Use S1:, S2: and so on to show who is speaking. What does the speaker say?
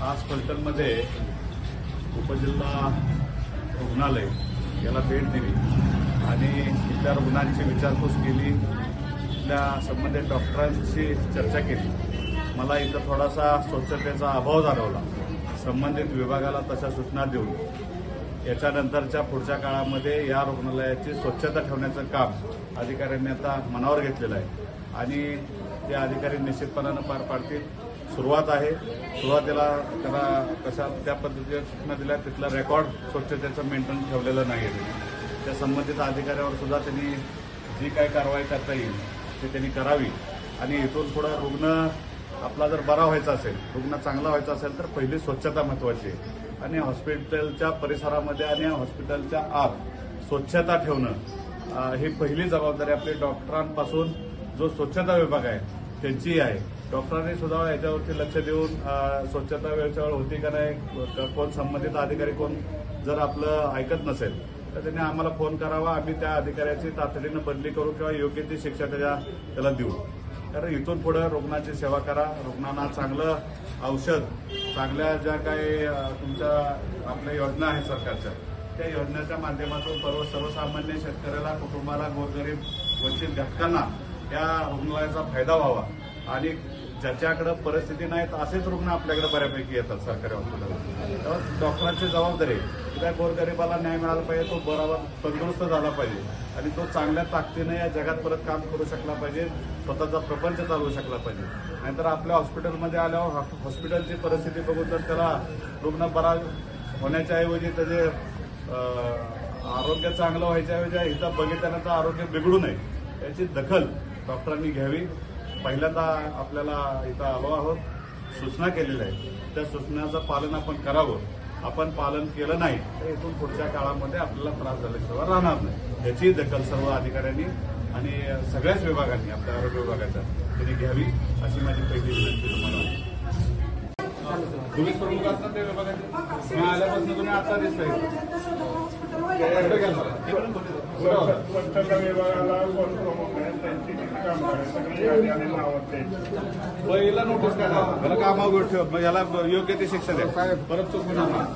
S1: आज फलटणमध्ये उपजिल्हा रुग्णालय याला भेट दिली आणि इथल्या रुग्णांची विचारपूस केली, इथल्या संबंधित डॉक्टरांशी चर्चा केली। मला इथं थोडासा स्वच्छतेचा अभाव जाणवला। संबंधित विभागाला तशा सूचना देऊन याच्यानंतरच्या पुढच्या काळामध्ये या रुग्णालयाची स्वच्छता ठेवण्याचं काम अधिकाऱ्यांनी आता मनावर घेतलेलं आहे आणि ते अधिकारी निश्चितपणानं पार पाडतील। सुरुवात आहे, सुरुवातीला त्याला कशा त्या पद्धतीच्या सूचना दिल्या, तिथला रेकॉर्ड स्वच्छतेचं मेंटेन ठेवलेलं नाही आहे। त्या संबंधित अधिकाऱ्यावर सुद्धा त्यांनी जी काही कारवाई करता येईल ते त्यांनी करावी आणि इथून पुढे रुग्ण आपला जर बरा व्हायचा असेल, रुग्ण चांगला व्हायचा असेल तर पहिली स्वच्छता महत्त्वाची आहे आणि हॉस्पिटलच्या परिसरामध्ये आणि हॉस्पिटलच्या आत स्वच्छता ठेवणं ही पहिली जबाबदारी आपली डॉक्टरांपासून जो स्वच्छता विभाग आहे त्यांची आहे। डॉक्टरांनी सुद्धा याच्यावरती लक्ष देऊन स्वच्छता वेळेवर होती का नाही, कोण संबंधित अधिकारी कोण जर आपलं ऐकत नसेल तर त्यांनी आम्हाला फोन करावा, आम्ही त्या अधिकाऱ्याची तातडीनं बदली करू किंवा योग्य ती शिक्षा त्याला देऊ। कारण इथून पुढे रुग्णाची सेवा करा, रुग्णांना चांगलं औषध, चांगल्या ज्या काही तुमच्या आपल्या योजना आहेत सरकारच्या, त्या योजनेच्या माध्यमातून सर्वसामान्य शेतकऱ्याला, कुटुंबाला, गोरगरीब वंचित घटकांना या रुग्णालयाचा फायदा व्हावा आणि ज्याच्याकडे परिस्थिती नाहीत असेच रुग्ण आपल्याकडे बऱ्यापैकी येतात सरकारी हॉस्पिटलला। तेव्हा डॉक्टरांची जबाबदारी आहे, त्या गोरगरिबाला न्याय मिळाला पाहिजे, तो बरोबर तंदुरुस्त झाला पाहिजे आणि तो चांगल्या ताकदीने या जगात परत काम करू शकला पाहिजे, स्वतःचा प्रपंच चालवू शकला पाहिजे। नाहीतर आपल्या हॉस्पिटलमध्ये आल्यावर हॉस्पिटलची परिस्थिती बघून तर त्याला रुग्ण बरा होण्याच्या ऐवजी त्याचे आरोग्य चांगलं व्हायच्या ऐवजी इथं बघितल्यानंतर आरोग्य बिघडू नये याची दखल डॉक्टरांनी घ्यावी। पहिल्यांदा आपल्याला इथं आलो आहोत, सूचना केलेल्या आहेत, त्या सूचनाचं पालन आपण करावं। आपण पालन केलं नाही तर इथून पुढच्या काळामध्ये आपल्याला त्रास झाल्याशिवाय राहणार नाही, याची दखल सर्व अधिकाऱ्यांनी आणि सगळ्याच विभागांनी, आपल्या आरोग्य विभागाच्या त्यांनी घ्यावी अशी माझी पहिली विनंती तुम्हाला। पोलीस प्रमुख असतात त्या विभागाचे आल्यापासून तुम्ही आता दिसताय पहिला नोटीस करा, मला कामावर ठेव, याला योग्य ती शिक्षा द्या, परत चूक होणार नाही।